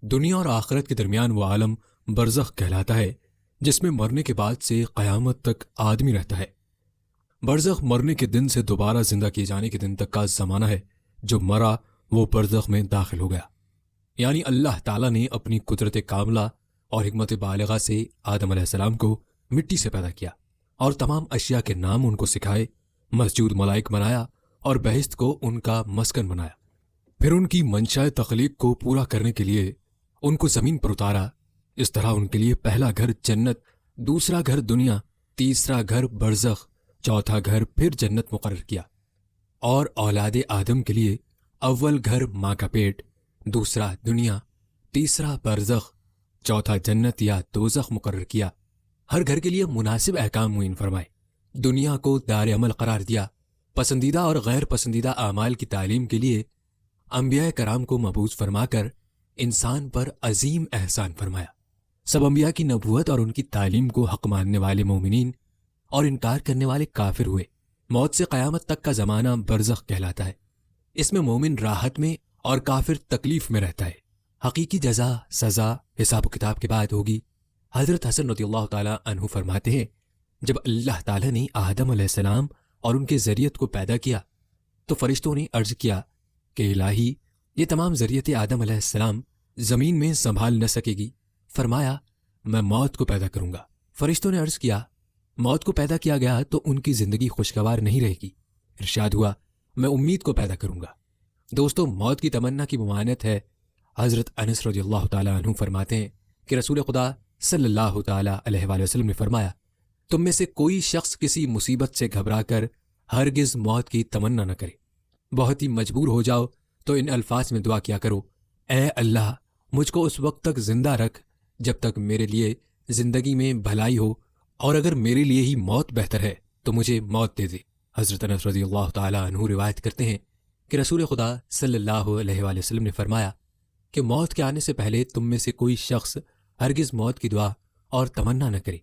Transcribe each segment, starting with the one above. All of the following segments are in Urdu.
دنیا اور آخرت کے درمیان وہ عالم برزخ کہلاتا ہے جس میں مرنے کے بعد سے قیامت تک آدمی رہتا ہے۔ برزخ مرنے کے دن سے دوبارہ زندہ کیے جانے کے دن تک کا زمانہ ہے۔ جو مرا وہ برزخ میں داخل ہو گیا، یعنی اللہ تعالیٰ نے اپنی قدرت کاملہ اور حکمت بالغہ سے آدم علیہ السلام کو مٹی سے پیدا کیا اور تمام اشیاء کے نام ان کو سکھائے، مسجود ملائک بنایا اور بہشت کو ان کا مسکن بنایا۔ پھر ان کی منشاء تخلیق کو پورا کرنے کے لیے ان کو زمین پر اتارا۔ اس طرح ان کے لیے پہلا گھر جنت، دوسرا گھر دنیا، تیسرا گھر برزخ، چوتھا گھر پھر جنت مقرر کیا، اور اولاد آدم کے لیے اول گھر ماں کا پیٹ، دوسرا دنیا، تیسرا برزخ، چوتھا جنت یا دوزخ مقرر کیا۔ ہر گھر کے لیے مناسب احکام معین فرمائے۔ دنیا کو دار عمل قرار دیا۔ پسندیدہ اور غیر پسندیدہ اعمال کی تعلیم کے لیے انبیاء کرام کو مبعوث فرما کر انسان پر عظیم احسان فرمایا۔ سب انبیاء کی نبوت اور ان کی تعلیم کو حق ماننے والے مومنین اور انکار کرنے والے کافر ہوئے۔ موت سے قیامت تک کا زمانہ برزخ کہلاتا ہے۔ اس میں مومن راحت میں اور کافر تکلیف میں رہتا ہے۔ حقیقی جزا، سزا حساب و کتاب کے بعد ہوگی۔ حضرت حسن رضی اللہ تعالیٰ عنہ فرماتے ہیں، جب اللہ تعالیٰ نے آدم علیہ السلام اور ان کے ذریت کو پیدا کیا تو فرشتوں نے عرض کیا کہ الہی، یہ تمام ذریت آدم علیہ السلام زمین میں سنبھال نہ سکے گی۔ فرمایا، میں موت کو پیدا کروں گا۔ فرشتوں نے عرض کیا، موت کو پیدا کیا گیا تو ان کی زندگی خوشگوار نہیں رہے گی۔ ارشاد ہوا، میں امید کو پیدا کروں گا۔ دوستو، موت کی تمنا کی ممانعت ہے۔ حضرت انس رضی اللہ تعالیٰ عنہ فرماتے ہیں کہ رسول خدا صلی اللہ تعالیٰ علیہ وآلہ وسلم نے فرمایا، تم میں سے کوئی شخص کسی مصیبت سے گھبرا کر ہرگز موت کی تمنا نہ کرے۔ بہت ہی مجبور ہو جاؤ تو ان الفاظ میں دعا کیا کرو، اے اللہ، مجھ کو اس وقت تک زندہ رکھ جب تک میرے لیے زندگی میں بھلائی ہو، اور اگر میرے لیے ہی موت بہتر ہے تو مجھے موت دے دے۔ حضرت انس رضی اللہ تعالیٰ عنہ روایت کرتے ہیں کہ رسول خدا صلی اللہ علیہ وآلہ وسلم نے فرمایا کہ موت کے آنے سے پہلے تم میں سے کوئی شخص ہرگز موت کی دعا اور تمنا نہ کرے،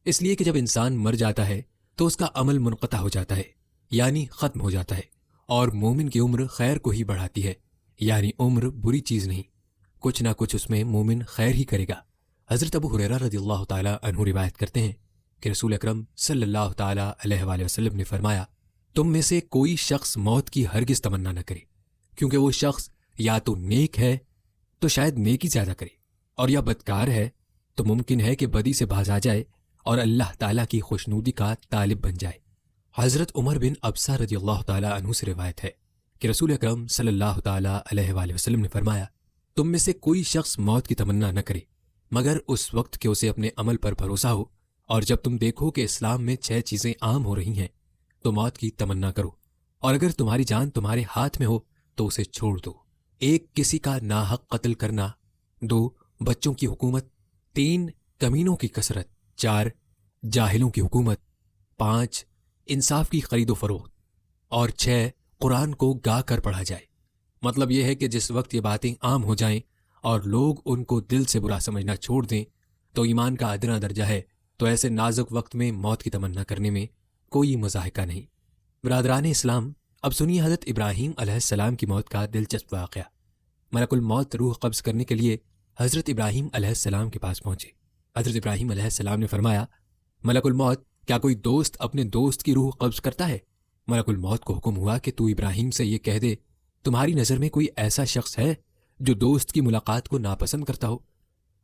اس لیے کہ جب انسان مر جاتا ہے تو اس کا عمل منقطع ہو جاتا ہے، یعنی ختم ہو جاتا ہے، اور مومن کی عمر خیر کو ہی بڑھاتی ہے، یعنی عمر بری چیز نہیں، کچھ نہ کچھ اس میں مومن خیر ہی کرے گا۔ حضرت ابو ہریرہ رضی اللہ تعالیٰ عنہ روایت کرتے ہیں کہ رسول اکرم صلی اللہ تعالیٰ علیہ وآلہ وسلم نے فرمایا، تم میں سے کوئی شخص موت کی ہرگز تمنا نہ کرے، کیونکہ وہ شخص یا تو نیک ہے تو شاید نیکی زیادہ کرے، اور یا بدکار ہے تو ممکن ہے کہ بدی سے باز آ جائے اور اللہ تعالیٰ کی خوشنودی کا طالب بن جائے۔ حضرت عمر بن ابسہ رضی اللہ تعالیٰ عنہ سے روایت ہے کہ رسول اکرم صلی اللہ تعالیٰ علیہ وآلہ وسلم نے فرمایا، تم میں سے کوئی شخص موت کی تمنا نہ کرے مگر اس وقت کہ اسے اپنے عمل پر بھروسہ ہو، اور جب تم دیکھو کہ اسلام میں 6 چیزیں عام ہو رہی ہیں تو موت کی تمنا کرو، اور اگر تمہاری جان تمہارے ہاتھ میں ہو تو اسے چھوڑ دو۔ 1 کسی کا ناحق قتل کرنا، 2 بچوں کی حکومت، 3 کمینوں کی کثرت، 4 جاہلوں کی حکومت، 5 انصاف کی خرید و فروخت، اور 6 قرآن کو گا کر پڑھا جائے۔ مطلب یہ ہے کہ جس وقت یہ باتیں عام ہو جائیں اور لوگ ان کو دل سے برا سمجھنا چھوڑ دیں تو ایمان کا ادنا درجہ ہے، تو ایسے نازک وقت میں موت کی تمنا کرنے میں کوئی مضاحکہ نہیں۔ برادران اسلام، اب سنیے حضرت ابراہیم علیہ السلام کی موت کا دلچسپ واقعہ۔ ملک الموت روح قبض کرنے کے لیے حضرت ابراہیم علیہ السلام کے پاس پہنچے۔ حضرت ابراہیم علیہ السلام نے فرمایا، ملک الموت، کیا کوئی دوست اپنے دوست کی روح قبض کرتا ہے؟ ملک الموت کو حکم ہوا کہ تو ابراہیم سے یہ کہہ دے، تمہاری نظر میں کوئی ایسا شخص ہے جو دوست کی ملاقات کو ناپسند کرتا ہو؟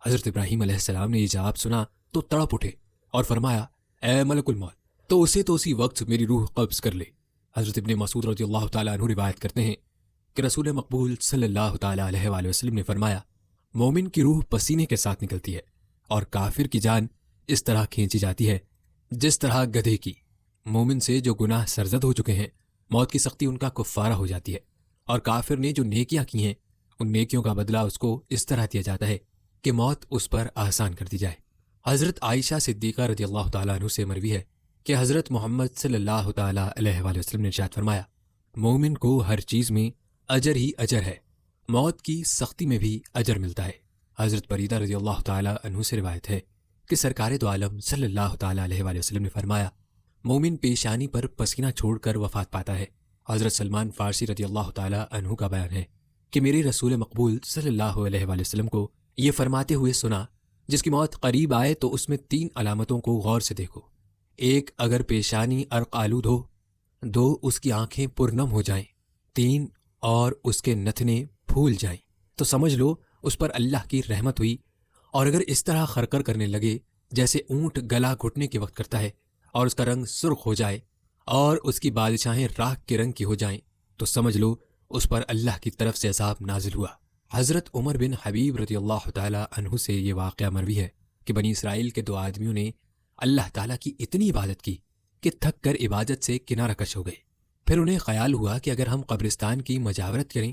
حضرت ابراہیم علیہ السلام نے یہ جواب سنا تو تڑپ اٹھے اور فرمایا، اے ملک الموت، تو اسے تو اسی وقت میری روح قبض کر لے۔ حضرت ابن مسعود رضی اللہ تعالیٰ عنہ روایت کرتے ہیں کہ رسول مقبول صلی اللہ تعالیٰ علیہ وآلہ وسلم نے فرمایا، مومن کی روح پسینے کے ساتھ نکلتی ہے اور کافر کی جان اس طرح کھینچی جاتی ہے جس طرح گدھے کی۔ مومن سے جو گناہ سرزد ہو چکے ہیں، موت کی سختی ان کا کفارہ ہو جاتی ہے، اور کافر نے جو نیکیاں کی ہیں، ان نیکیوں کا بدلہ اس کو اس طرح دیا جاتا ہے کہ موت اس پر آسان کر دی جائے۔ حضرت عائشہ صدیقہ رضی اللہ تعالیٰ عنہ سے مروی ہے کہ حضرت محمد صلی اللہ تعالیٰ علیہ وآلہ وسلم نے ارشاد فرمایا، مومن کو ہر چیز میں اجر ہی اجر ہے، موت کی سختی میں بھی اجر ملتا ہے۔ حضرت بریدہ رضی اللہ تعالیٰ عنہ سے روایت ہے کہ سرکار دو عالم صلی اللہ تعالیٰ علیہ وآلہ وسلم نے فرمایا، مومن پیشانی پر پسینہ چھوڑ کر وفات پاتا ہے۔ حضرت سلمان فارسی رضی اللہ تعالیٰ عنہ کا بیان ہے کہ میرے رسول مقبول صلی اللہ علیہ وآلہ وسلم کو یہ فرماتے ہوئے سنا، جس کی موت قریب آئے تو اس میں 3 علامتوں کو غور سے دیکھو۔ 1، اگر پیشانی عرق آلود ہو۔ 2، اس کی آنکھیں پرنم ہو جائیں۔ 3، اور اس کے نتنے پھول جائیں تو سمجھ لو اس پر اللہ کی رحمت ہوئی۔ اور اگر اس طرح خرکر کرنے لگے جیسے اونٹ گلا گھٹنے کے وقت کرتا ہے، اور اس کا رنگ سرخ ہو جائے اور اس کی بادشاہیں راکھ کے رنگ کی ہو جائیں تو سمجھ لو اس پر اللہ کی طرف سے عذاب نازل ہوا۔ حضرت عمر بن حبیب رضی اللہ تعالی عنہ سے یہ واقعہ مروی ہے کہ بنی اسرائیل کے 2 آدمیوں نے اللہ تعالیٰ کی اتنی عبادت کی کہ تھک کر عبادت سے کنارہ کش ہو گئے۔ پھر انہیں خیال ہوا کہ اگر ہم قبرستان کی مجاورت کریں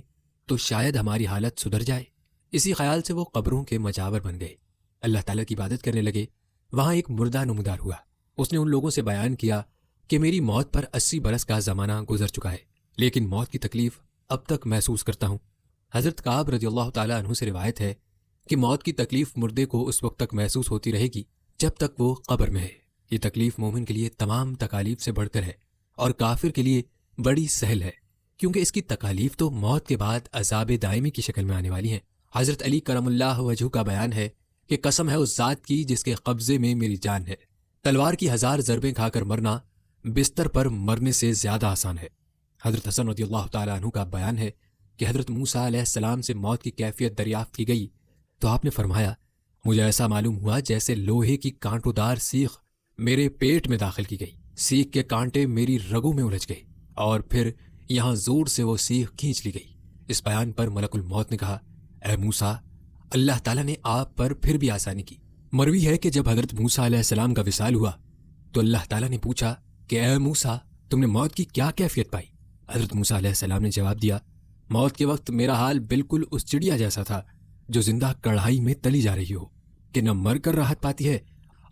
تو شاید ہماری حالت سدھر جائے۔ اسی خیال سے وہ قبروں کے مجاور بن گئے، اللہ تعالیٰ کی عبادت کرنے لگے۔ وہاں ایک مردہ نمودار ہوا۔ اس نے ان لوگوں سے بیان کیا کہ میری موت پر 80 برس کا زمانہ گزر چکا ہے، لیکن موت کی تکلیف اب تک محسوس کرتا ہوں۔ حضرت کعب رضی اللہ تعالیٰ عنہ سے روایت ہے کہ موت کی تکلیف مردے کو اس وقت تک محسوس ہوتی رہے گی جب تک وہ قبر میں ہے۔ یہ تکلیف مومن کے لیے تمام تکالیف سے بڑھ کر ہے اور کافر کے لیے بڑی سہل ہے، کیونکہ اس کی تکالیف تو موت کے بعد عذاب دائمی کی شکل میں آنے والی ہیں۔ حضرت علی کرم اللہ وجہہ کا بیان ہے کہ قسم ہے اس ذات کی جس کے قبضے میں میری جان ہے، تلوار کی 1000 ضربیں کھا کر مرنا بستر پر مرنے سے زیادہ آسان ہے۔ حضرت حسن رضی اللہ تعالیٰ عنہ کا بیان ہے کہ حضرت موسیٰ علیہ السلام سے موت کی کیفیت دریافت کی گئی تو آپ نے فرمایا، مجھے ایسا معلوم ہوا جیسے لوہے کی کانٹوں دار سیخ میرے پیٹ میں داخل کی گئی، سیخ کے کانٹے میری رگوں میں الجھ گئے اور پھر یہاں زور سے وہ سیخ کھینچ لی گئی۔ اس بیان پر ملک الموت نے کہا، اے موسیٰ، اللہ تعالیٰ نے آپ پر پھر بھی آسانی کی۔ مروی ہے کہ جب حضرت موسیٰ علیہ السلام کا وصال ہوا تو اللہ تعالیٰ نے پوچھا کہ اے موسیٰ، تم نے موت کی کیا کیفیت پائی؟ حضرت موسیٰ علیہ السلام نے جواب دیا، موت کے وقت میرا حال بالکل اس چڑیا جیسا تھا جو زندہ کڑھائی میں تلی جا رہی ہو، کہ نہ مر کر راحت پاتی ہے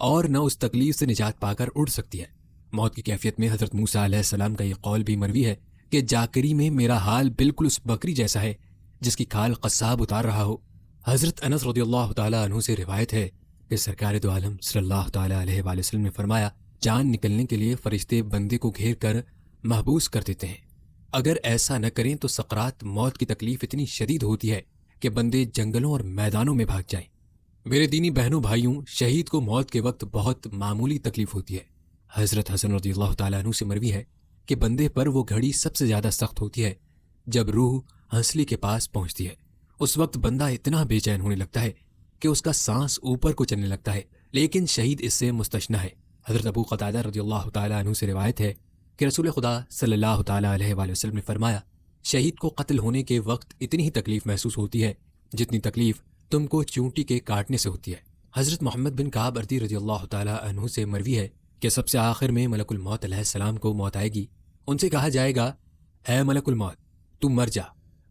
اور نہ اس تکلیف سے نجات پا کر اڑ سکتی ہے۔ موت کی کیفیت میں حضرت موسیٰ علیہ السلام کا یہ قول بھی مروی ہے کہ جاکری میں میرا حال بالکل اس بکری جیسا ہے جس کی کھال قصاب اتار رہا ہو۔ حضرت انس رضی اللہ تعالیٰ عنہ سے روایت ہے کہ سرکار دو عالم صلی اللہ تعالیٰ علیہ وآلہ وسلم نے فرمایا، جان نکلنے کے لیے فرشتے بندے کو گھیر کر محبوس کر دیتے ہیں، اگر ایسا نہ کریں تو سقرات موت کی تکلیف اتنی شدید ہوتی ہے کہ بندے جنگلوں اور میدانوں میں بھاگ جائیں۔ میرے دینی بہنوں بھائیوں، شہید کو موت کے وقت بہت معمولی تکلیف ہوتی ہے۔ حضرت حسن رضی اللہ تعالیٰ عنہ سے مروی ہے کہ بندے پر وہ گھڑی سب سے زیادہ سخت ہوتی ہے جب روح ہنسلی کے پاس پہنچتی ہے۔ اس وقت بندہ اتنا بے چین ہونے لگتا ہے کہ اس کا سانس اوپر کو چلنے لگتا ہے، لیکن شہید اس سے مستثنیٰ ہے۔ حضرت ابو قتادہ رضی اللہ تعالیٰ عنہ سے روایت ہے کہ رسول خدا صلی اللہ تعالیٰ علیہ وآلہ وسلم نے فرمایا، شہید کو قتل ہونے کے وقت اتنی ہی تکلیف محسوس ہوتی ہے جتنی تکلیف تم کو چونٹی کے کاٹنے سے ہوتی ہے۔ حضرت محمد بن کعب اردی رضی اللہ تعالیٰ عنہ سے مروی ہے کہ سب سے آخر میں ملک الموت علیہ السلام کو موت آئے گی، ان سے کہا جائے گا، اے ملک الموت، تم مر جا۔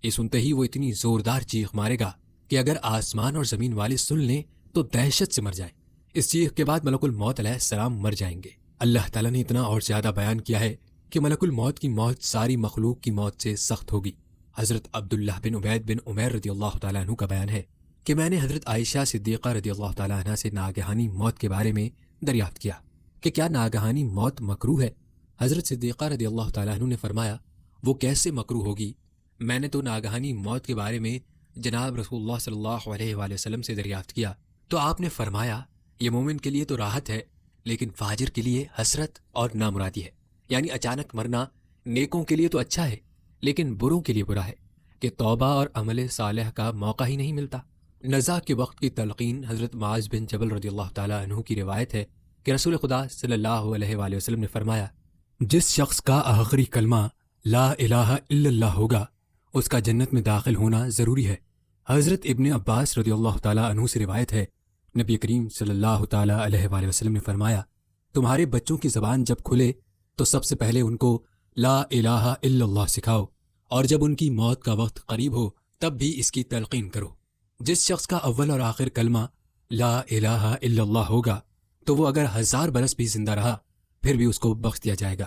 یہ سنتے ہی وہ اتنی زوردار چیخ مارے گا کہ اگر آسمان اور زمین والے سن لیں تو دہشت سے مر جائیں۔ اس چیخ کے بعد ملک الموت علیہ السلام مر جائیں گے۔ اللہ تعالیٰ نے اتنا اور زیادہ بیان کیا ہے کہ ملک الموت کی موت ساری مخلوق کی موت سے سخت ہوگی۔ حضرت عبداللہ بن عبید بن عمیر رضی اللہ تعالیٰ عنہ کا بیان ہے کہ میں نے حضرت عائشہ صدیقہ رضی اللہ تعالیٰ عنہ سے ناگہانی موت کے بارے میں دریافت کیا کہ کیا ناگہانی موت مکروہ ہے؟ حضرت صدیقہ رضی اللہ تعالیٰ عنہ نے فرمایا، وہ کیسے مکروہ ہوگی؟ میں نے تو ناگہانی موت کے بارے میں جناب رسول اللہ صلی اللہ علیہ وآلہ وسلم سے دریافت کیا تو آپ نے فرمایا، یہ مومن کے لیے تو راحت ہے لیکن فاجر کے لیے حسرت اور نامرادی ہے۔ یعنی اچانک مرنا نیکوں کے لیے تو اچھا ہے لیکن بروں کے لیے برا ہے کہ توبہ اور عمل صالح کا موقع ہی نہیں ملتا۔ نزا کے وقت کی تلقین حضرت معاذ بن جبل رضی اللہ تعالیٰ عنہ کی روایت ہے کہ رسول خدا صلی اللہ علیہ وآلہ وسلم نے فرمایا، جس شخص کا آخری کلمہ لا الہ الا اللہ ہوگا اس کا جنت میں داخل ہونا ضروری ہے۔ حضرت ابن عباس رضی اللہ تعالیٰ عنہ سے روایت ہے، نبی کریم صلی اللہ تعالیٰ علیہ وآلہ وسلم نے فرمایا، تمہارے بچوں کی زبان جب کھلے تو سب سے پہلے ان کو لا الہ الا اللہ سکھاؤ، اور جب ان کی موت کا وقت قریب ہو تب بھی اس کی تلقین کرو۔ جس شخص کا اول اور آخر کلمہ لا الہ الا اللہ ہوگا تو وہ اگر 1000 برس بھی زندہ رہا پھر بھی اس کو بخش دیا جائے گا۔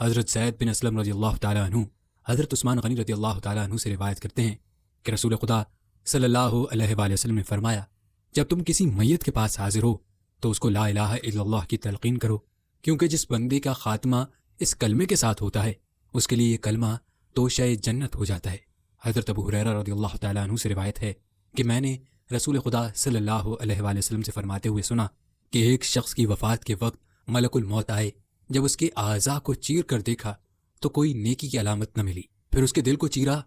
حضرت زید بن اسلم رضی اللہ تعالیٰ عنہ حضرت عثمان غنی رضی اللہ تعالیٰ عنہ سے روایت کرتے ہیں کہ رسول خدا صلی اللہ علیہ وآلہ وسلم نے فرمایا، جب تم کسی میت کے پاس حاضر ہو تو اس کو لا الہ الا اللہ کی تلقین کرو، کیونکہ جس بندے کا خاتمہ اس کلمے کے ساتھ ہوتا ہے اس کے لیے یہ کلمہ توشہ جنت ہو جاتا ہے۔ حضرت ابو ہریرہ رضی اللہ تعالیٰ عنہ سے روایت ہے کہ میں نے رسول خدا صلی اللہ علیہ وآلہ وسلم سے فرماتے ہوئے سنا کہ ایک شخص کی وفات کے وقت ملک الموت آئے، جب اس کے اعضاء کو چیر کر دیکھا تو کوئی نیکی کی علامت نہ ملی، پھر اس کے دل کو چیرا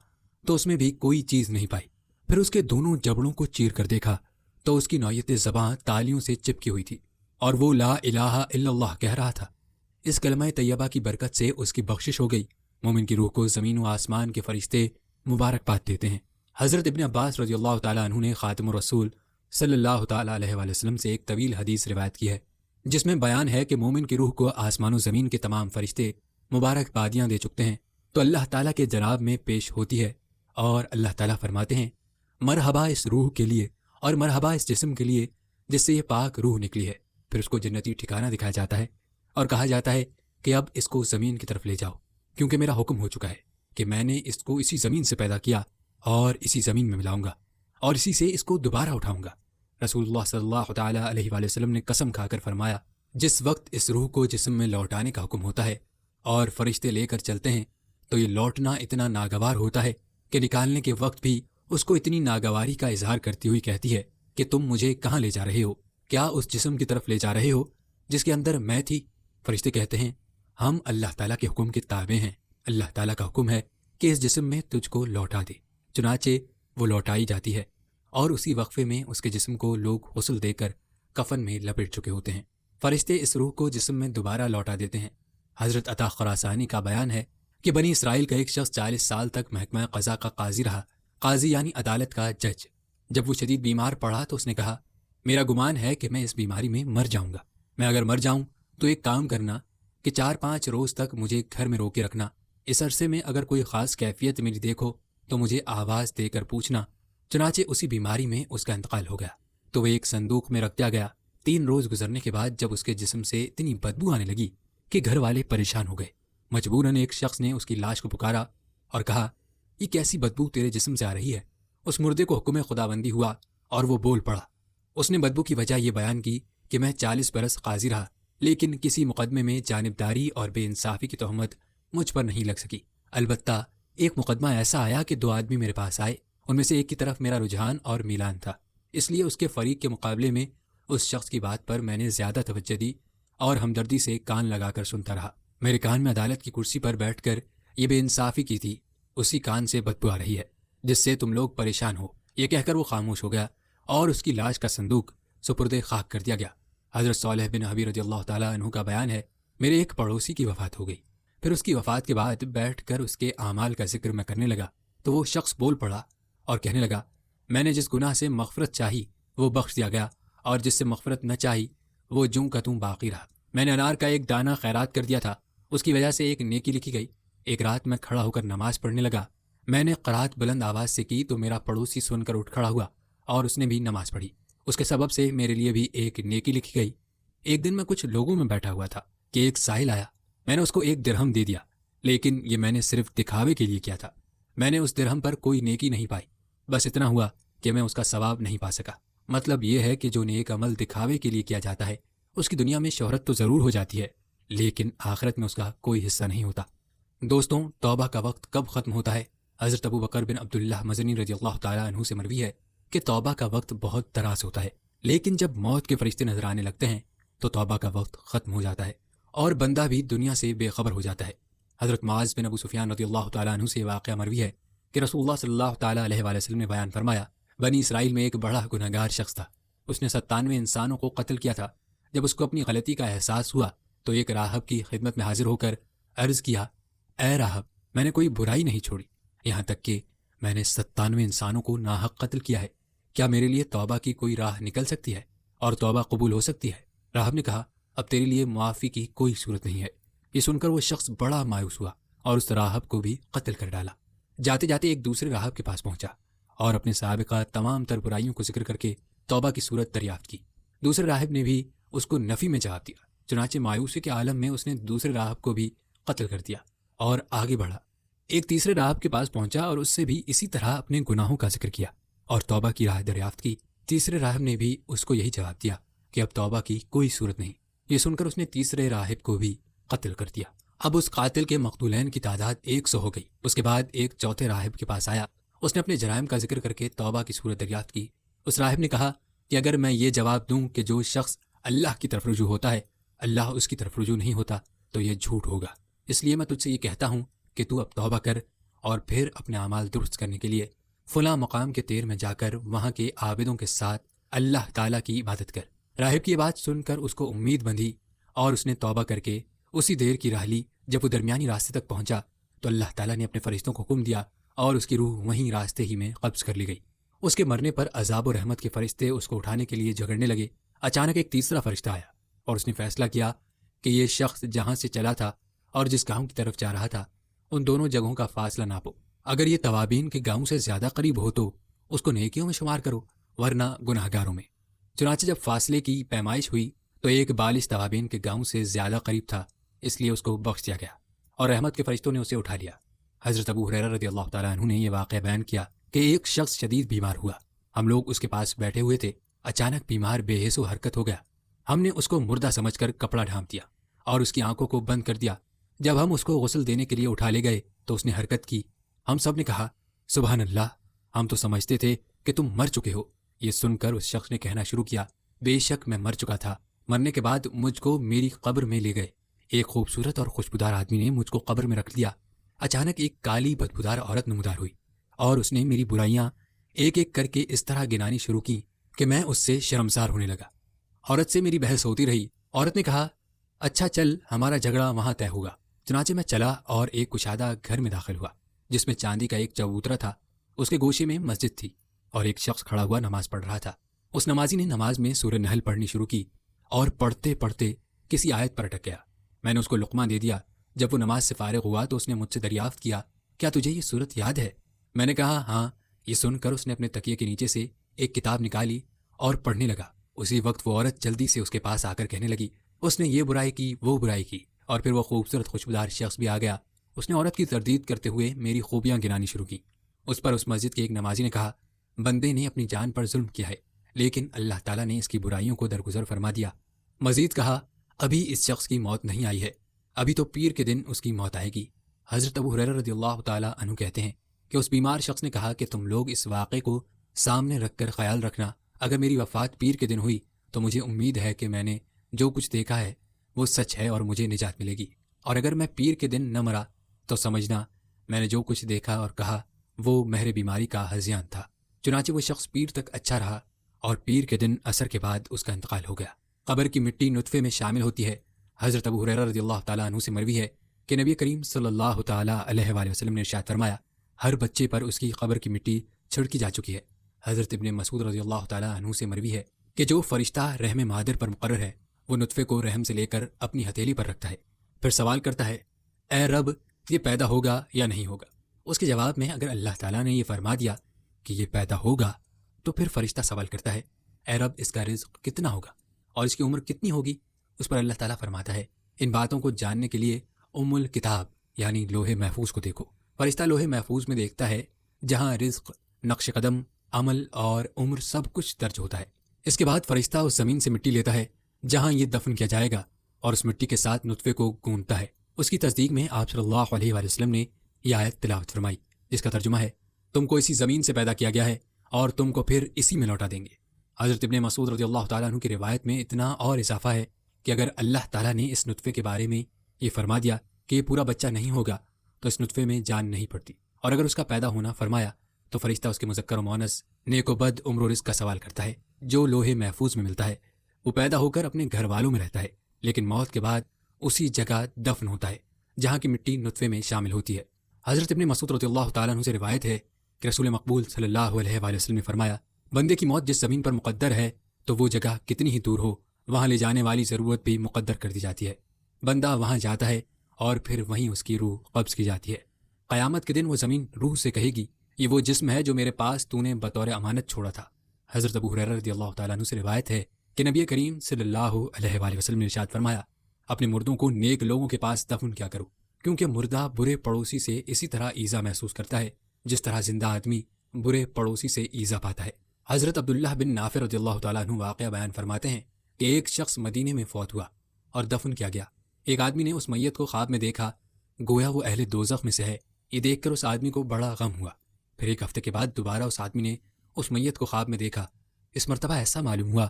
تو اس میں بھی کوئی چیز نہیں پائی، پھر اس کے دونوں جبڑوں کو چیر کر دیکھا تو اس کی نوعیت زباں تالیوں سے چپکی ہوئی تھی اور وہ لا الہ الا اللہ کہہ رہا تھا۔ اس کلمہ طیبہ کی برکت سے اس کی بخشش ہو گئی۔ مومن کی روح کو زمین و آسمان کے فرشتے مبارکباد دیتے ہیں۔ حضرت ابن عباس رضی اللہ تعالیٰ عنہ نے خاتم الرسول صلی اللہ تعالیٰ علیہ وآلہ وسلم سے ایک طویل حدیث روایت کی ہے، جس میں بیان ہے کہ مومن کی روح کو آسمان و زمین کے تمام فرشتے مبارکبادیاں دے چکتے ہیں تو اللہ تعالیٰ کے جناب میں پیش ہوتی ہے اور اللہ تعالیٰ فرماتے ہیں مرحبا اس روح کے لیے اور مرحبا اس جسم کے لیے جس سے یہ پاک روح نکلی ہے۔ پھر اس کو جنتی ٹھکانہ دکھایا جاتا ہے اور کہا جاتا ہے کہ اب اس کو زمین کی طرف لے جاؤ، کیونکہ میرا حکم ہو چکا ہے کہ میں نے اس کو اسی زمین سے پیدا کیا اور اسی زمین میں ملاؤں گا اور اسی سے اس کو دوبارہ اٹھاؤں گا۔ رسول اللہ صلی اللہ تعالیٰ علیہ وآلہ وسلم نے قسم کھا کر فرمایا جس وقت اس روح کو جسم میں لوٹانے کا حکم ہوتا ہے اور فرشتے لے کر چلتے ہیں تو یہ لوٹنا اتنا ناگوار ہوتا ہے کہ نکالنے کے وقت بھی اس کو اتنی ناگواری کا اظہار کرتی ہوئی کہتی ہے کہ تم مجھے کہاں لے جا رہے ہو؟ کیا اس جسم کی طرف لے جا رہے ہو جس کے اندر میں تھی؟ فرشتے کہتے ہیں ہم اللہ تعالیٰ کے حکم کے تابع ہیں، اللہ تعالیٰ کا حکم ہے کہ اس جسم میں تجھ کو لوٹا دے۔ چنانچہ وہ لوٹائی جاتی ہے اور اسی وقفے میں اس کے جسم کو لوگ غسل دے کر کفن میں لپیٹ چکے ہوتے ہیں۔ فرشتے اس روح کو جسم میں دوبارہ لوٹا دیتے ہیں۔ حضرت عطا خراسانی کا بیان ہے کہ بنی اسرائیل کا ایک شخص 40 سال تک محکمہ قضا کا قاضی رہا، قاضی یعنی عدالت کا جج۔ جب وہ شدید بیمار پڑا تو اس نے کہا میرا گمان ہے کہ میں اس بیماری میں مر جاؤں گا، میں اگر مر جاؤں تو ایک کام کرنا کہ 4-5 روز تک مجھے گھر میں روکے رکھنا، اس عرصے میں اگر کوئی خاص کیفیت میری دیکھو تو مجھے آواز دے کر پوچھنا۔ چنانچہ اسی بیماری میں اس کا انتقال ہو گیا تو وہ ایک صندوق میں رکھ دیا گیا۔ 3 روز گزرنے کے بعد جب اس کے جسم سے اتنی بدبو آنے لگی کہ گھر والے پریشان ہو گئے، مجبوراً ایک شخص نے اس کی لاش کو پکارا اور کہا یہ کیسی بدبو تیرے جسم سے آ رہی ہے؟ اس مردے کو حکم خداوندی ہوا اور وہ بول پڑا۔ اس نے بدبو کی وجہ یہ بیان کی کہ میں 40 برس قاضی رہا لیکن کسی مقدمے میں جانبداری اور بے انصافی کی تہمت مجھ پر نہیں لگ سکی۔ البتہ ایک مقدمہ ایسا آیا کہ 2 آدمی میرے پاس آئے، ان میں سے ایک کی طرف میرا رجحان اور میلان تھا، اس لیے اس کے فریق کے مقابلے میں اس شخص کی بات پر میں نے زیادہ توجہ دی اور ہمدردی سے کان لگا کر سنتا رہا۔ میرے کان میں عدالت کی کرسی پر بیٹھ کر یہ بے انصافی کی تھی، اسی کان سے بدبو آ رہی ہے جس سے تم لوگ پریشان ہو۔ یہ کہہ کر وہ خاموش ہو گیا اور اس کی لاش کا صندوق سپرد خاک کر دیا گیا۔ حضرت صالح بن حبی رضی اللہ تعالیٰ عنہ کا بیان ہے میرے ایک پڑوسی کی وفات ہو گئی، پھر اس کی وفات کے بعد بیٹھ کر اس کے اعمال کا ذکر میں کرنے لگا تو وہ شخص بول پڑا اور کہنے لگا میں نے جس گناہ سے مغفرت چاہی وہ بخش دیا گیا اور جس سے مغفرت نہ چاہی وہ جوں کا توں باقی رہا۔ میں نے انار کا ایک دانہ خیرات کر دیا تھا، اس کی وجہ سے ایک نیکی لکھی گئی۔ ایک رات میں کھڑا ہو کر نماز پڑھنے لگا، میں نے قرات بلند آواز سے کی تو میرا پڑوسی سن کر اٹھ کھڑا ہوا اور اس نے بھی نماز پڑھی، اس کے سبب سے میرے لیے بھی ایک نیکی لکھی گئی۔ ایک دن میں کچھ لوگوں میں بیٹھا ہوا تھا کہ ایک سائل آیا، میں نے اس کو 1 درہم دے دیا، لیکن یہ میں نے صرف دکھاوے کے لیے کیا تھا، میں نے اس درہم پر کوئی نیکی نہیں پائی، بس اتنا ہوا کہ میں اس کا ثواب نہیں پا سکا۔ مطلب یہ ہے کہ جو نیک عمل دکھاوے کے لیے کیا جاتا ہے اس کی دنیا میں شہرت تو ضرور ہو جاتی ہے لیکن آخرت میں اس کا کوئی حصہ نہیں ہوتا۔ دوستوں، توبہ کا وقت کب ختم ہوتا ہے؟ حضرت ابو بکر بن عبداللہ مزنی رضی اللہ تعالیٰ عنہ سے مروی ہے کہ توبہ کا وقت بہت دراز ہوتا ہے، لیکن جب موت کے فرشتے نظر آنے لگتے ہیں تو توبہ کا وقت ختم ہو جاتا ہے اور بندہ بھی دنیا سے بے خبر ہو جاتا ہے۔ حضرت معاذ بن ابو سفیان رضی اللہ تعالیٰ عنہ سے واقعہ مروی ہے کہ رسول اللہ صلی اللہ تعالیٰ علیہ وآلہ وسلم نے بیان فرمایا بنی اسرائیل میں ایک بڑا گنہگار شخص تھا، اس نے 97 انسانوں کو قتل کیا تھا۔ جب اس کو اپنی غلطی کا احساس ہوا تو ایک راہب کی خدمت میں حاضر ہو کر عرض کیا اے راہب، میں نے کوئی برائی نہیں چھوڑی، یہاں تک کہ میں نے 97 انسانوں کو ناحق قتل کیا ہے، کیا میرے لیے توبہ کی کوئی راہ نکل سکتی ہے اور توبہ قبول ہو سکتی ہے؟ راہب نے کہا اب تیرے لیے معافی کی کوئی صورت نہیں ہے۔ یہ سن کر وہ شخص بڑا مایوس ہوا اور اس راہب کو بھی قتل کر ڈالا۔ جاتے جاتے ایک دوسرے راہب کے پاس پہنچا اور اپنے سابقہ تمام تر برائیوں کو ذکر کر کے توبہ کی صورت دریافت کی۔ دوسرے راہب نے بھی اس کو نفی میں جواب دیا، چنانچہ مایوسی کے عالم میں اس نے دوسرے راہب کو بھی قتل کر دیا اور آگے بڑھا۔ ایک تیسرے راہب کے پاس پہنچا اور اس سے بھی اسی طرح اپنے گناہوں کا ذکر کیا اور توبہ کی راہ دریافت کی۔ تیسرے راہب نے بھی اس کو یہی جواب دیا کہ اب توبہ کی کوئی صورت نہیں۔ یہ سن کر اس نے تیسرے راہب کو بھی قتل کر دیا۔ اب اس قاتل کے مقتولین کی تعداد 100 ہو گئی۔ اس کے بعد ایک چوتھے راہب کے پاس آیا اس نے اپنے جرائم کا ذکر کر کے توبہ کی صورت دریافت کی۔ اس راہب نے کہا کہ اگر میں یہ جواب دوں کہ جو شخص اللہ کی طرف رجوع ہوتا ہے اللہ اس کی طرف رجوع نہیں ہوتا تو یہ جھوٹ ہوگا، اس لیے میں تجھ سے یہ کہتا ہوں کہ تو اب توبہ کر اور پھر اپنے اعمال درست کرنے کے لیے فلاں مقام کے تیر میں جا کر وہاں کے عابدوں کے ساتھ اللہ تعالیٰ کی عبادت کر۔ راہب کی یہ بات سن کر اس کو امید بندھی اور اس نے توبہ کر کے اسی دیر کی راہ لی۔ جب وہ درمیانی راستے تک پہنچا تو اللہ تعالیٰ نے اپنے فرشتوں کو حکم دیا اور اس کی روح وہیں راستے ہی میں قبض کر لی گئی۔ اس کے مرنے پر عذاب و رحمت کے فرشتے اس کو اٹھانے کے لیے جھگڑنے لگے۔ اچانک ایک تیسرا فرشتہ آیا اور اس نے فیصلہ کیا کہ یہ شخص جہاں سے چلا تھا اور جس گاؤں کی طرف جا رہا تھا ان دونوں جگہوں کا فاصلہ ناپو۔ اگر یہ توابین کے گاؤں سے زیادہ قریب ہو تو اس کو نیکیوں میں شمار کرو، ورنہ گناہ گاروں میں۔ چنانچہ جب فاصلے کی پیمائش ہوئی تو ایک بالغ توابین کے گاؤں سے زیادہ قریب تھا، اس لیے اس کو بخش دیا گیا اور رحمت کے فرشتوں نے اسے اٹھا لیا۔ حضرت ابو ہریرہ رضی اللہ تعالیٰ عنہ نے یہ واقعہ بیان کیا کہ ایک شخص شدید بیمار ہوا، ہم لوگ اس کے پاس بیٹھے ہوئے تھے، اچانک بیمار بے حس و حرکت ہو گیا۔ ہم نے اس کو مردہ سمجھ کر کپڑا ڈھانپ دیا اور اس کی آنکھوں کو بند کر دیا۔ جب ہم اس کو غسل دینے کے لیے اٹھا لے گئے تو اس نے حرکت کی۔ ہم سب نے کہا سبحان اللہ، ہم تو سمجھتے تھے کہ تم مر چکے ہو۔ یہ سن کر اس شخص نے کہنا شروع کیا بے شک میں مر چکا تھا، مرنے کے بعد مجھ کو میری قبر میں لے گئے، ایک خوبصورت اور خوشبودار آدمی نے مجھ کو قبر میں رکھ دیا۔ اچانک ایک کالی بدبودار عورت نمودار ہوئی اور اس نے میری برائیاں ایک ایک کر کے اس طرح گنانی شروع کی کہ میں اس سے شرمسار ہونے لگا۔ عورت سے میری بحث ہوتی رہی۔ عورت نے کہا اچھا چل، ہمارا جھگڑا وہاں طے ہوگا۔ چنانچہ میں چلا اور ایک کشادہ گھر میں داخل ہوا جس میں چاندی کا ایک چبوترا تھا، اس کے گوشے میں مسجد تھی اور ایک شخص کھڑا ہوا نماز پڑھ رہا تھا۔ اس نمازی نے نماز میں سورہ نحل پڑھنی شروع کی اور پڑھتے پڑھتے کسی آیت پر اٹک گیا۔ میں نے اس کو لقمہ دے دیا۔ جب وہ نماز سے فارغ ہوا تو اس نے مجھ سے دریافت کیا کیا تجھے یہ صورت یاد ہے؟ میں نے کہا ہاں۔ یہ سن کر اس نے اپنے تکیے کے نیچے سے ایک کتاب نکالی اور پڑھنے لگا۔ اسی وقت وہ عورت جلدی سے اس کے پاس آ کر کہنے لگی اس نے یہ برائی کی، وہ برائی کی، اور پھر وہ خوبصورت خوشبودار شخص بھی آ گیا۔ اس نے عورت کی تردید کرتے ہوئے میری خوبیاں گنانی شروع کی۔ اس پر اس مسجد کے ایک نمازی نے کہا بندے نے اپنی جان پر ظلم کیا ہے، لیکن اللہ تعالیٰ نے اس کی برائیوں کو درگزر فرما دیا۔ مزید کہا ابھی اس شخص کی موت نہیں آئی ہے، ابھی تو پیر کے دن اس کی موت آئے گی۔ حضرت ابو ہریرہ رضی اللہ تعالیٰ عنہ کہتے ہیں کہ اس بیمار شخص نے کہا کہ تم لوگ اس واقعے کو سامنے رکھ کر خیال رکھنا، اگر میری وفات پیر کے دن ہوئی تو مجھے امید ہے کہ میں نے جو کچھ دیکھا ہے وہ سچ ہے اور مجھے نجات ملے گی، اور اگر میں پیر کے دن نہ مرا تو سمجھنا میں نے جو کچھ دیکھا اور کہا وہ مہر بیماری کا ہذیان تھا۔ چنانچہ وہ شخص پیر تک اچھا رہا اور پیر کے دن عصر کے بعد اس کا انتقال ہو گیا۔ قبر کی مٹی نطفے میں شامل ہوتی ہے۔ حضرت ابو ہریرہ رضی اللہ تعالیٰ عنہ سے مروی ہے کہ نبی کریم صلی اللہ تعالیٰ علیہ وآلہ وسلم نے ارشاد فرمایا ہر بچے پر اس کی قبر کی مٹی چھڑکی جا چکی ہے۔ حضرت ابن مسعود رضی اللہ تعالیٰ عنہ سے مروی ہے کہ جو فرشتہ رحم مادر پر مقرر ہے وہ نطفے کو رحم سے لے کر اپنی ہتھیلی پر رکھتا ہے، پھر سوال کرتا ہے اے رب یہ پیدا ہوگا یا نہیں ہوگا؟ اس کے جواب میں اگر اللہ تعالیٰ نے یہ فرما دیا کہ یہ پیدا ہوگا تو پھر فرشتہ سوال کرتا ہے اے رب اس کا رزق کتنا ہوگا اور اس کی عمر کتنی ہوگی؟ اس پر اللہ تعالیٰ فرماتا ہے ان باتوں کو جاننے کے لیے الکتاب یعنی لوح محفوظ کو دیکھو۔ فرشتہ لوح محفوظ میں دیکھتا ہے جہاں رزق، نقش قدم، عمل اور عمر سب کچھ درج ہوتا ہے۔ اس کے بعد فرشتہ اس زمین سے مٹی لیتا ہے جہاں یہ دفن کیا جائے گا اور اس مٹی کے ساتھ نطفے کو گونتتا ہے۔ اس کی تصدیق میں آپ صلی اللہ علیہ وآلہ وسلم نے یہ آیت تلاوت فرمائی جس کا ترجمہ ہے تم کو اسی زمین سے پیدا کیا گیا ہے اور تم کو پھر اسی میں لوٹا دیں گے۔ حضرت ابن مسعود رضی اللہ تعالیٰ عنہ کی روایت میں اتنا اور اضافہ ہے کہ اگر اللہ تعالیٰ نے اس نطفے کے بارے میں یہ فرما دیا کہ یہ پورا بچہ نہیں ہوگا تو اس نطفے میں جان نہیں پڑتی، اور اگر اس کا پیدا ہونا فرمایا تو فرشتہ اس کے مذکر و مؤنث، نیک و بد، عمر و رزق کا سوال کرتا ہے جو لوح محفوظ میں ملتا ہے۔ وہ پیدا ہو کر اپنے گھر والوں میں رہتا ہے لیکن موت کے بعد اسی جگہ دفن ہوتا ہے جہاں کی مٹی نطفے میں شامل ہوتی ہے۔ حضرت ابن مسعود رضی اللہ تعالیٰ عنہ سے روایت ہے کہ رسول مقبول صلی اللہ علیہ وآلہ وسلم نے فرمایا بندے کی موت جس زمین پر مقدر ہے تو وہ جگہ کتنی ہی دور ہو وہاں لے جانے والی ضرورت بھی مقدر کر دی جاتی ہے۔ بندہ وہاں جاتا ہے اور پھر وہیں اس کی روح قبض کی جاتی ہے۔ قیامت کے دن وہ زمین روح سے کہے گی یہ وہ جسم ہے جو میرے پاس تو نے بطور امانت چھوڑا تھا۔ حضرت ابو ہریرہ رضی اللہ تعالیٰ عنہ سے روایت ہے کہ نبی کریم صلی اللہ علیہ وآلہ وسلم نے ارشاد فرمایا اپنے مردوں کو نیک لوگوں کے پاس دفن کیا کرو، کیونکہ مردہ برے پڑوسی سے اسی طرح ایذا محسوس کرتا ہے جس طرح زندہ آدمی برے پڑوسی سے ایذا پاتا ہے۔ حضرت عبداللہ بن نافع رضی اللہ تعالیٰ عنہ واقعہ بیان فرماتے ہیں کہ ایک شخص مدینے میں فوت ہوا اور دفن کیا گیا۔ ایک آدمی نے اس میت کو خواب میں دیکھا گویا وہ اہل دوزخ میں سے ہے۔ یہ دیکھ کر اس آدمی کو بڑا غم ہوا، پھر ایک ہفتے کے بعد دوبارہ اس آدمی نے اس میت کو خواب میں دیکھا۔ اس مرتبہ ایسا معلوم ہوا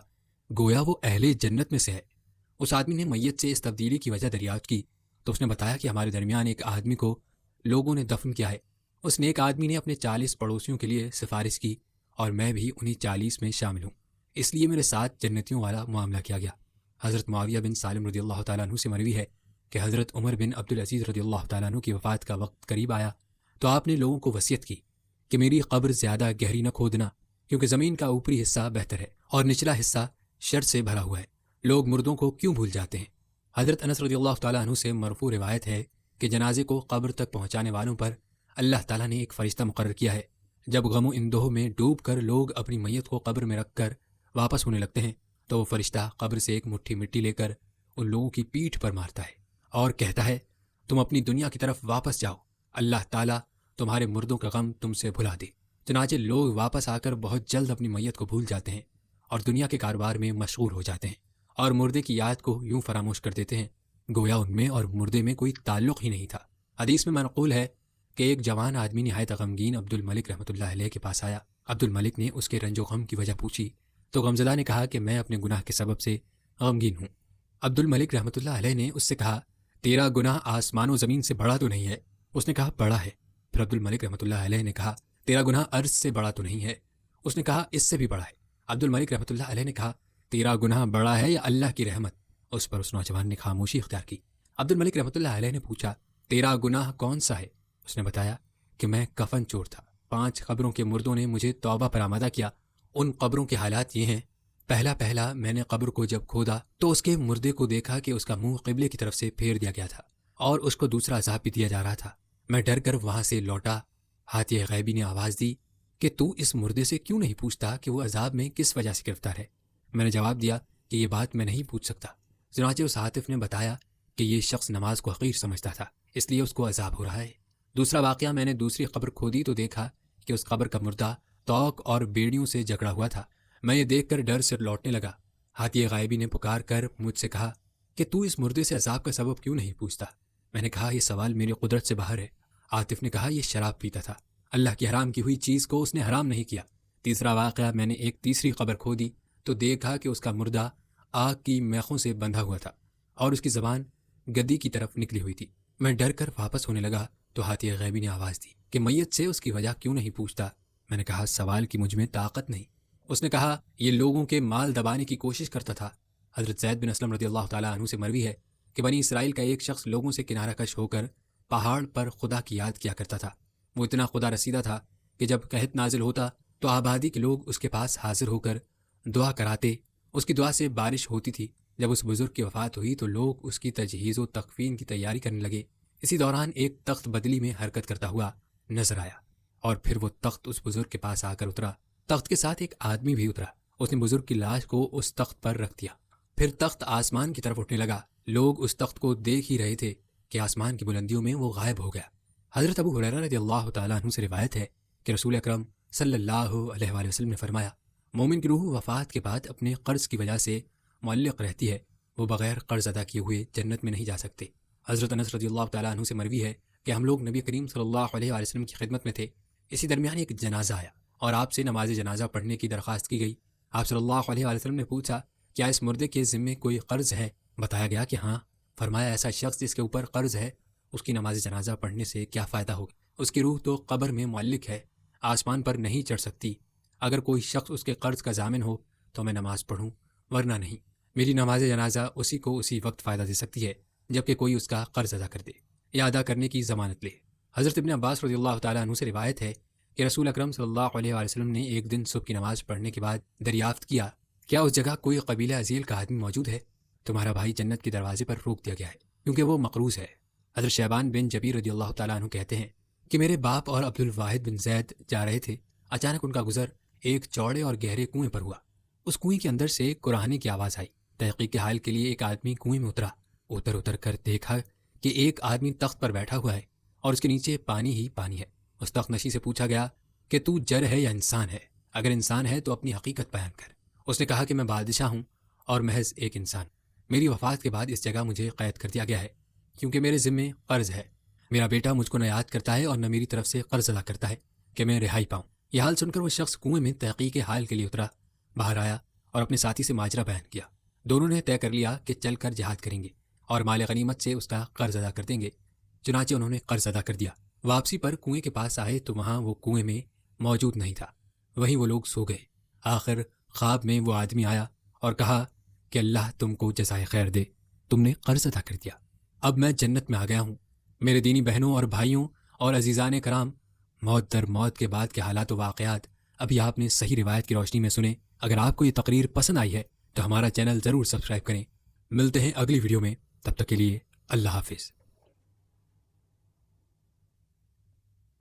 گویا وہ اہل جنت میں سے ہے۔ اس آدمی نے میت سے اس تبدیلی کی وجہ دریافت کی تو اس نے بتایا کہ ہمارے درمیان ایک آدمی کو لوگوں نے دفن کیا ہے۔ اس نیک آدمی نے اپنے 40 پڑوسیوں کے لیے سفارش کی اور میں بھی انہی 40 میں شامل ہوں، اس لیے میرے ساتھ جنتیوں والا معاملہ کیا گیا۔ حضرت معاویہ بن سالم رضی اللہ تعالیٰ عنہ سے مروی ہے کہ حضرت عمر بن عبدالعزیز رضی اللہ تعالیٰ عنہ کی وفات کا وقت قریب آیا تو آپ نے لوگوں کو وصیت کی کہ میری قبر زیادہ گہری نہ کھودنا، کیونکہ زمین کا اوپری حصہ بہتر ہے اور نچلا حصہ شر سے بھرا ہوا ہے۔ لوگ مردوں کو کیوں بھول جاتے ہیں؟ حضرت انس رضی اللہ تعالیٰ عنہ سے مرفوع روایت ہے کہ جنازے کو قبر تک پہنچانے والوں پر اللہ تعالیٰ نے ایک فرشتہ مقرر کیا ہے۔ جب غم و اندوہ میں ڈوب کر لوگ اپنی میت کو قبر میں رکھ کر واپس ہونے لگتے ہیں تو وہ فرشتہ قبر سے ایک مٹھی مٹی لے کر ان لوگوں کی پیٹھ پر مارتا ہے اور کہتا ہے تم اپنی دنیا کی طرف واپس جاؤ، اللہ تعالیٰ تمہارے مردوں کا غم تم سے بھلا دے۔ چنانچہ لوگ واپس آ کر بہت جلد اپنی میت کو بھول جاتے ہیں اور دنیا کے کاروبار میں مشغول ہو جاتے ہیں اور مردے کی یاد کو یوں فراموش کر دیتے ہیں گویا ان میں اور مردے میں کوئی تعلق ہی نہیں تھا۔ حدیث میں منقول ہے کہ ایک جوان آدمی نہایت غمگین عبد الملک رحمۃ اللہ علیہ کے پاس آیا۔ عبد الملک نے اس کے رنج و غم کی وجہ پوچھی تو غمزدہ نے کہا کہ میں اپنے گناہ کے سبب سے غمگین ہوں۔ عبد الملک رحمۃ اللہ علیہ نے اس سے کہا تیرا گناہ آسمان و زمین سے بڑا تو نہیں ہے؟ اس نے کہا بڑا ہے۔ پھر عبد الملک رحمۃ اللہ علیہ نے کہا تیرا گناہ عرض سے بڑا تو نہیں ہے؟ اس نے کہا اس سے بھی بڑا ہے۔ عبد الملک رحمۃ اللہ علیہ نے کہا تیرا گناہ بڑا ہے یا اللہ کی رحمت؟ اس پر اس نوجوان نے خاموشی اختیار کی۔ عبد الملک رحمۃ اللہ علیہ نے پوچھا تیرا گناہ کون سا ہے؟ اس نے بتایا کہ میں کفن چور تھا، 5 قبروں کے مردوں نے مجھے توبہ پر آمادہ کیا۔ ان قبروں کے حالات یہ ہیں، پہلا میں نے قبر کو جب کھودا تو اس کے مردے کو دیکھا کہ اس کا منہ قبلے کی طرف سے پھیر دیا گیا تھا اور اس کو دوسرا عذاب بھی دیا جا رہا تھا۔ میں ڈر کر وہاں سے لوٹا۔ ہاتھی غیبی نے آواز دی کہ تو اس مردے سے کیوں نہیں پوچھتا کہ وہ عذاب میں کس وجہ سے گرفتار ہے؟ میں نے جواب دیا کہ یہ بات میں نہیں پوچھ سکتا۔ چنانچہ اس ہاتف نے بتایا کہ یہ شخص نماز کو حقیر سمجھتا تھا، اس لیے اس کو عذاب ہو رہا ہے۔ دوسرا واقعہ، میں نے دوسری قبر کھودی تو دیکھا کہ اس قبر کا مردہ توق اور بیڑیوں سے جکڑا ہوا تھا۔ میں یہ دیکھ کر ڈر سے لوٹنے لگا۔ ہاتھی غائبی نے پکار کر مجھ سے کہا کہ تو اس مردے سے عذاب کا سبب کیوں نہیں پوچھتا؟ میں نے کہا یہ سوال میری قدرت سے باہر ہے۔ عاطف نے کہا یہ شراب پیتا تھا، اللہ کی حرام کی ہوئی چیز کو اس نے حرام نہیں کیا۔ تیسرا واقعہ، میں نے ایک تیسری قبر کھودی تو دیکھا کہ اس کا مردہ آگ کی میخوں سے بندھا ہوا تھا اور اس کی زبان گدی کی طرف نکلی ہوئی تھی۔ میں ڈر کر واپس ہونے لگا تو ہاتھی غیبی نے آواز دی کہ میت سے اس کی وجہ کیوں نہیں پوچھتا؟ میں نے کہا سوال کی مجھ میں طاقت نہیں۔ اس نے کہا یہ لوگوں کے مال دبانے کی کوشش کرتا تھا۔ حضرت زید بن اسلم رضی اللہ تعالیٰ عنہ سے مروی ہے کہ بنی اسرائیل کا ایک شخص لوگوں سے کنارہ کش ہو کر پہاڑ پر خدا کی یاد کیا کرتا تھا۔ وہ اتنا خدا رسیدہ تھا کہ جب قحط نازل ہوتا تو آبادی کے لوگ اس کے پاس حاضر ہو کر دعا کراتے۔ اس کی دعا سے بارش ہوتی تھی۔ جب اس بزرگ کی وفات ہوئی تو لوگ اس کی تجہیز و تکفین کی تیاری کرنے لگے۔ اسی دوران ایک تخت بدلی میں حرکت کرتا ہوا نظر آیا اور پھر وہ تخت اس بزرگ کے پاس آ کر اترا۔ تخت کے ساتھ ایک آدمی بھی اترا۔ اس نے بزرگ کی لاش کو اس تخت پر رکھ دیا۔ پھر تخت آسمان کی طرف اٹھنے لگا۔ لوگ اس تخت کو دیکھ ہی رہے تھے کہ آسمان کی بلندیوں میں وہ غائب ہو گیا۔ حضرت ابو ہریرہ رضی اللہ تعالیٰ عنہ سے روایت ہے کہ رسول اکرم صلی اللہ علیہ وآلہ وسلم نے فرمایا مومن کی روح وفات کے بعد اپنے قرض کی وجہ سے معلق رہتی ہے، وہ بغیر قرض ادا کیے ہوئے جنت میں نہیں جا سکتے۔ حضرت انس رضی اللہ تعالیٰ عنہ سے مروی ہے کہ ہم لوگ نبی کریم صلی اللہ علیہ وآلہ وسلم کی خدمت میں تھے۔ اسی درمیان ایک جنازہ آیا اور آپ سے نماز جنازہ پڑھنے کی درخواست کی گئی۔ آپ صلی اللہ علیہ وآلہ وسلم نے پوچھا کیا اس مردے کے ذمے کوئی قرض ہے؟ بتایا گیا کہ ہاں۔ فرمایا ایسا شخص جس کے اوپر قرض ہے اس کی نماز جنازہ پڑھنے سے کیا فائدہ ہوگا؟ اس کی روح تو قبر میں معلق ہے، آسمان پر نہیں چڑھ سکتی۔ اگر کوئی شخص اس کے قرض کا ضامن ہو تو میں نماز پڑھوں، ورنہ نہیں۔ میری نماز جنازہ اسی کو اسی وقت فائدہ دے سکتی ہے جبکہ کوئی اس کا قرض ادا کر دے یا ادا کرنے کی ضمانت لے۔ حضرت ابن عباس رضی اللہ تعالیٰ عنہ سے روایت ہے کہ رسول اکرم صلی اللہ علیہ وآلہ وسلم نے ایک دن صبح کی نماز پڑھنے کے بعد دریافت کیا کیا اس جگہ کوئی قبیلہ عزیل کا آدمی موجود ہے؟ تمہارا بھائی جنت کے دروازے پر روک دیا گیا ہے کیونکہ وہ مقروض ہے۔ حضرت شیبان بن جبیر رضی اللہ تعالیٰ عنہ کہتے ہیں کہ میرے باپ اور عبد الواحد بن زید جا رہے تھے، اچانک ان کا گزر ایک چوڑے اور گہرے کنویں پر ہوا۔ اس کنویں کے اندر سے قرآن کی آواز آئی۔ تحقیق کے حال کے لیے ایک آدمی کنویں میں اتر کر دیکھا کہ ایک آدمی تخت پر بیٹھا ہوا ہے اور اس کے نیچے پانی ہی پانی ہے۔ اس تخت نشی سے پوچھا گیا کہ تو جر ہے یا انسان ہے؟ اگر انسان ہے تو اپنی حقیقت بیان کر۔ اس نے کہا کہ میں بادشاہ ہوں اور محض ایک انسان۔ میری وفات کے بعد اس جگہ مجھے قید کر دیا گیا ہے کیونکہ میرے ذمے قرض ہے۔ میرا بیٹا مجھ کو نہ یاد کرتا ہے اور نہ میری طرف سے قرض ادا کرتا ہے۔ کہ میں رہائی پاؤں۔ یہ حال سن کر وہ شخص کنویں میں تحقیق حال کے لیے اترا، باہر آیا اور اپنے ساتھی سے ماجرا بیان کیا۔ دونوں نے طے کر لیا کہ چل کر جہاد کریں گے اور مال غنیمت سے اس کا قرض ادا کر دیں گے۔ چنانچہ انہوں نے قرض ادا کر دیا۔ واپسی پر کنویں کے پاس آئے تو وہاں وہ کنویں میں موجود نہیں تھا، وہیں وہ لوگ سو گئے۔ آخر خواب میں وہ آدمی آیا اور کہا کہ اللہ تم کو جزائے خیر دے، تم نے قرض ادا کر دیا، اب میں جنت میں آ گیا ہوں۔ میرے دینی بہنوں اور بھائیوں اور عزیزان کرام، موت در موت کے بعد کے حالات و واقعات ابھی آپ نے صحیح روایت کی روشنی میں سنے۔ اگر آپ کو یہ تقریر پسند آئی ہے تو ہمارا چینل ضرور سبسکرائب کریں۔ ملتے ہیں اگلی ویڈیو میں، تب تک کے لیے اللہ حافظ۔